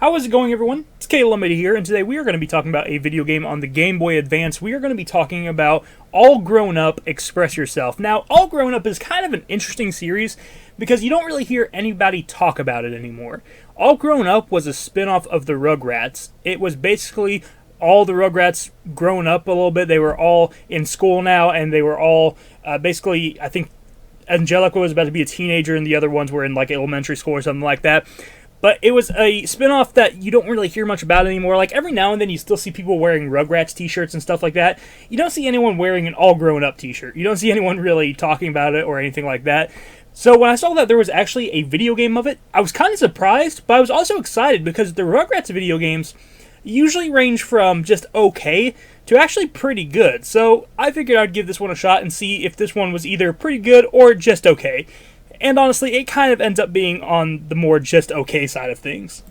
How is it going, everyone? It's Caleb here, and today we are going to be talking about a video game on the Game Boy Advance. We are going to be talking about All Grown Up, Express Yourself. Now, All Grown Up is kind of an interesting series because you don't really hear anybody talk about it anymore. All Grown Up was a spin-off of the Rugrats. It was basically all the Rugrats grown up a little bit. They were all in school now, and they were all basically, I think Angelica was about to be a teenager, and the other ones were in like elementary school or something like that. But it was a spin-off that you don't really hear much about anymore. Like, every now and then you still see people wearing Rugrats t-shirts and stuff like that. You don't see anyone wearing an all-grown-up t-shirt. You don't see anyone really talking about it or anything like that. So when I saw that there was actually a video game of it, I was kind of surprised, but I was also excited because the Rugrats video games usually range from just okay to actually pretty good. So I figured I'd give this one a shot and see if this one was either pretty good or just okay. And honestly, it kind of ends up being on the more just okay side of things.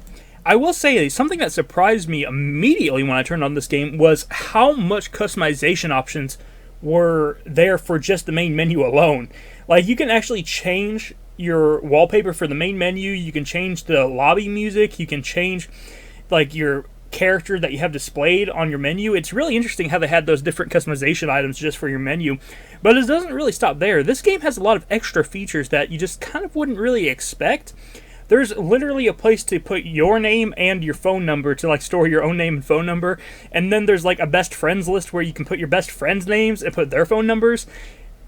I will say something that surprised me immediately when I turned on this game was how much customization options were there for just the main menu alone. Like, you can actually change your wallpaper for the main menu, you can change the lobby music, you can change like your character that you have displayed on your menu. It's really interesting how they had those different customization items just for your menu. But it doesn't really stop there. This game has a lot of extra features that you just kind of wouldn't really expect. There's literally a place to put your name and your phone number to like store your own name and phone number. And then there's like a best friends list where you can put your best friends' names and put their phone numbers.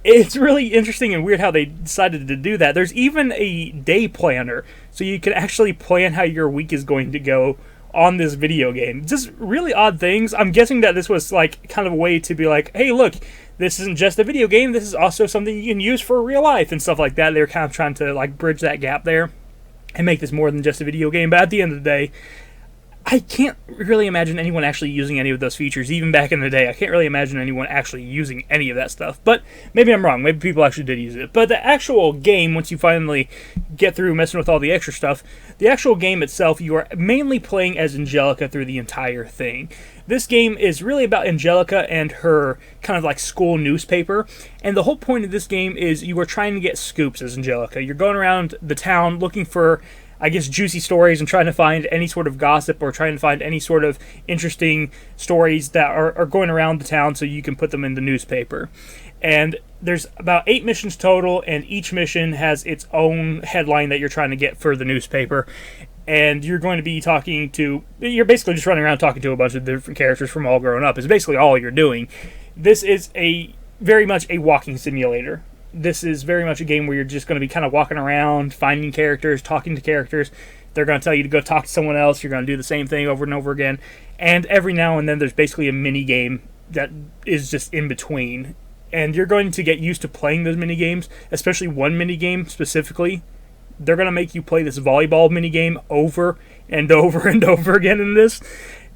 It's really interesting and weird how they decided to do that. There's even a day planner, so you can actually plan how your week is going to go on this video game. Just really odd things. I'm guessing that this was like kind of a way to be like, hey, look, this isn't just a video game, this is also something you can use for real life and stuff like that. They're kind of trying to like bridge that gap there and make this more than just a video game. But at the end of the day, I can't really imagine anyone actually using any of those features. Even back in the day, I can't really imagine anyone actually using any of that stuff. But maybe I'm wrong. Maybe people actually did use it. But the actual game, once you finally get through messing with all the extra stuff, the actual game itself, you are mainly playing as Angelica through the entire thing. This game is really about Angelica and her kind of like school newspaper. And the whole point of this game is you are trying to get scoops as Angelica. You're going around the town looking for, I guess, juicy stories and trying to find any sort of gossip or trying to find any sort of interesting stories that are going around the town so you can put them in the newspaper. And there's about 8 missions total, and each mission has its own headline that you're trying to get for the newspaper. And you're going to be you're basically just running around talking to a bunch of different characters from All Grown Up. It's basically all you're doing. This is very much a walking simulator. This is very much a game where you're just going to be kind of walking around, finding characters, talking to characters. They're going to tell you to go talk to someone else. You're going to do the same thing over and over again. And every now and then there's basically a mini game that is just in between. And you're going to get used to playing those mini games, especially one mini game specifically. They're going to make you play this volleyball mini game over and over and over again in this.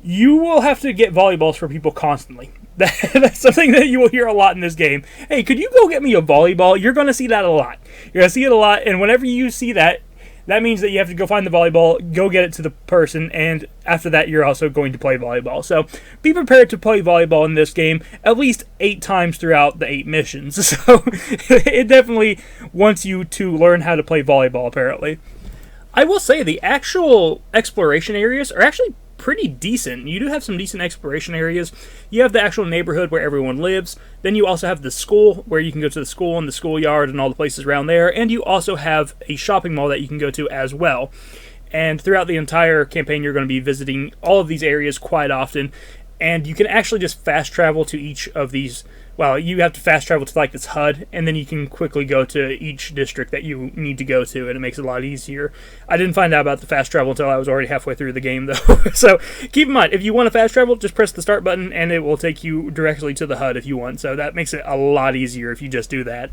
You will have to get volleyballs for people constantly. That's something that you will hear a lot in this game. Hey, could you go get me a volleyball? You're going to see that a lot. You're going to see it a lot, and whenever you see that, that means that you have to go find the volleyball, go get it to the person, and after that, you're also going to play volleyball. So be prepared to play volleyball in this game at least 8 times throughout the 8 missions. So it definitely wants you to learn how to play volleyball, apparently. I will say the actual exploration areas are actually pretty decent. You do have some decent exploration areas. You have the actual neighborhood where everyone lives. Then you also have the school, where you can go to the school and the schoolyard and all the places around there. And you also have a shopping mall that you can go to as well. And throughout the entire campaign, you're going to be visiting all of these areas quite often. And you can actually just fast travel to each of these. Well, you have to fast travel to like this HUD, and then you can quickly go to each district that you need to go to, and it makes it a lot easier. I didn't find out about the fast travel until I was already halfway through the game, though. So keep in mind, if you want to fast travel, just press the start button, and it will take you directly to the HUD if you want. So that makes it a lot easier if you just do that.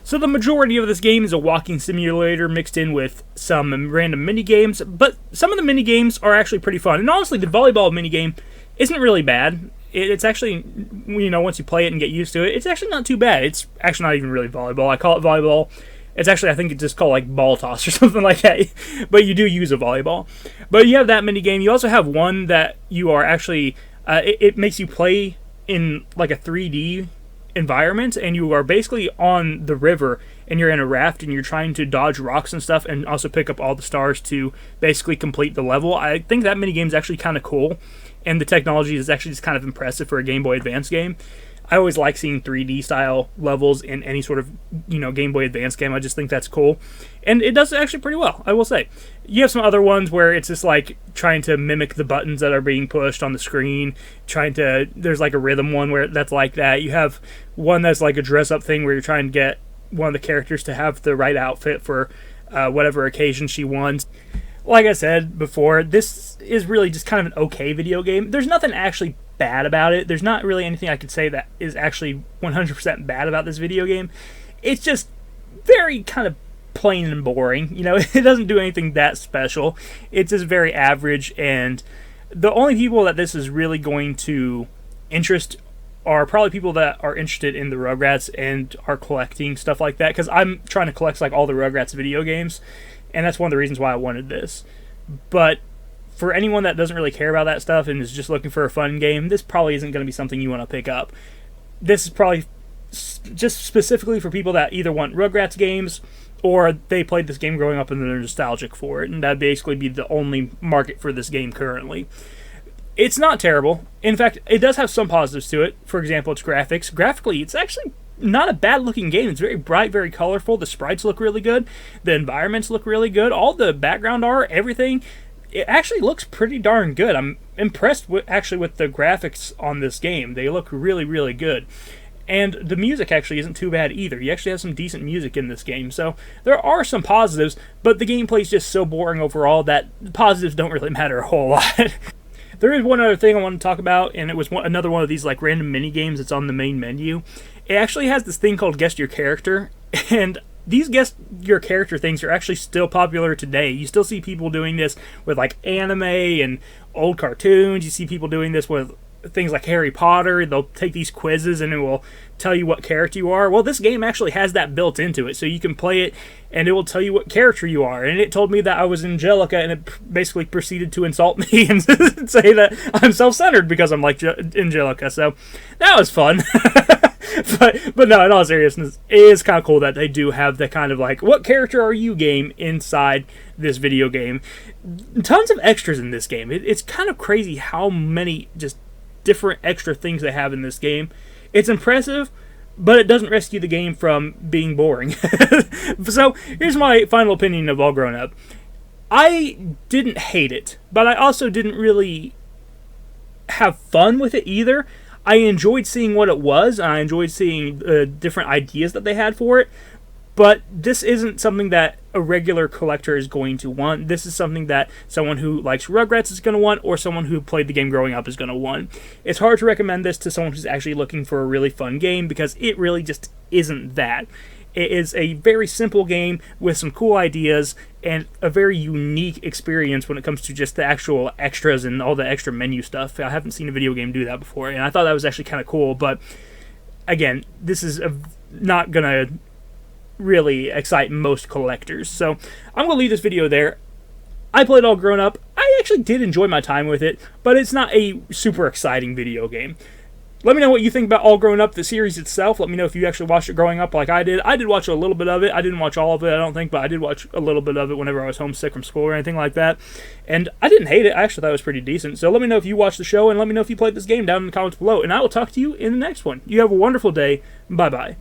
So the majority of this game is a walking simulator mixed in with some random mini-games, but some of the mini-games are actually pretty fun. And honestly, the volleyball mini-game isn't really bad. It's actually, once you play it and get used to it, it's actually not too bad. It's actually not even really volleyball. I call it volleyball. It's actually, I think it's just called like ball toss or something like that. But you do use a volleyball. But you have that mini game. You also have one that you are actually, it makes you play in like a 3D environment, and you are basically on the river, and you're in a raft and you're trying to dodge rocks and stuff and also pick up all the stars to basically complete the level. I think that minigame is actually kind of cool, and the technology is actually just kind of impressive for a Game Boy Advance game. I always like seeing 3D style levels in any sort of, Game Boy Advance game. I just think that's cool. And it does actually pretty well, I will say. You have some other ones where it's just like trying to mimic the buttons that are being pushed on the screen, there's like a rhythm one where that's like that. You have one that's like a dress up thing where you're trying to get one of the characters to have the right outfit for whatever occasion she wants. Like I said before, this is really just kind of an okay video game. There's nothing actually bad about it. There's not really anything I could say that is actually 100% bad about this video game. It's just very kind of plain and boring. It doesn't do anything that special. It's just very average, and the only people that this is really going to interest are probably people that are interested in the Rugrats and are collecting stuff like that, because I'm trying to collect like all the Rugrats video games, and that's one of the reasons why I wanted this. But for anyone that doesn't really care about that stuff and is just looking for a fun game, this probably isn't going to be something you want to pick up. This is probably just specifically for people that either want Rugrats games or they played this game growing up and they're nostalgic for it, and that'd basically be the only market for this game currently. It's not terrible. In fact, it does have some positives to it. For example, its graphics. Graphically, it's actually not a bad looking game. It's very bright, very colorful. The sprites look really good. The environments look really good. All the background art, everything, it actually looks pretty darn good. I'm impressed with the graphics on this game. They look really, really good. And the music actually isn't too bad either. You actually have some decent music in this game. So there are some positives, but the gameplay is just so boring overall that positives don't really matter a whole lot. There is one other thing I want to talk about, and it was another one of these like random mini games that's on the main menu. It actually has this thing called Guess Your Character, and these Guess Your Character things are actually still popular today. You still see people doing this with like anime and old cartoons. You see people doing this with things like Harry Potter. They'll take these quizzes and it will tell you what character you are. Well, this game actually has that built into it, so you can play it and it will tell you what character you are. And it told me that I was Angelica, and it basically proceeded to insult me and say that I'm self-centered because I'm like Angelica. So that was fun. But no, in all seriousness, it is kind of cool that they do have the kind of like, what character are you game inside this video game. Tons of extras in this game. It's kind of crazy how many just different extra things they have in this game. It's impressive, but it doesn't rescue the game from being boring. So here's my final opinion of All Grown Up. I didn't hate it, but I also didn't really have fun with it either. I enjoyed seeing what it was, and I enjoyed seeing different ideas that they had for it, but this isn't something that a regular collector is going to want. This is something that someone who likes Rugrats is going to want, or someone who played the game growing up is going to want. It's hard to recommend this to someone who's actually looking for a really fun game, because it really just isn't that. It is a very simple game with some cool ideas and a very unique experience when it comes to just the actual extras and all the extra menu stuff. I haven't seen a video game do that before, and I thought that was actually kind of cool, but again, this is not going to really excite most collectors. So I'm going to leave this video there. I played All Grown Up. I actually did enjoy my time with it, but it's not a super exciting video game. Let me know what you think about All Grown Up, the series itself. Let me know if you actually watched it growing up like I did. I did watch a little bit of it. I didn't watch all of it, I don't think, but I did watch a little bit of it whenever I was homesick from school or anything like that. And I didn't hate it. I actually thought it was pretty decent. So let me know if you watched the show, and let me know if you played this game down in the comments below. And I will talk to you in the next one. You have a wonderful day. Bye-bye.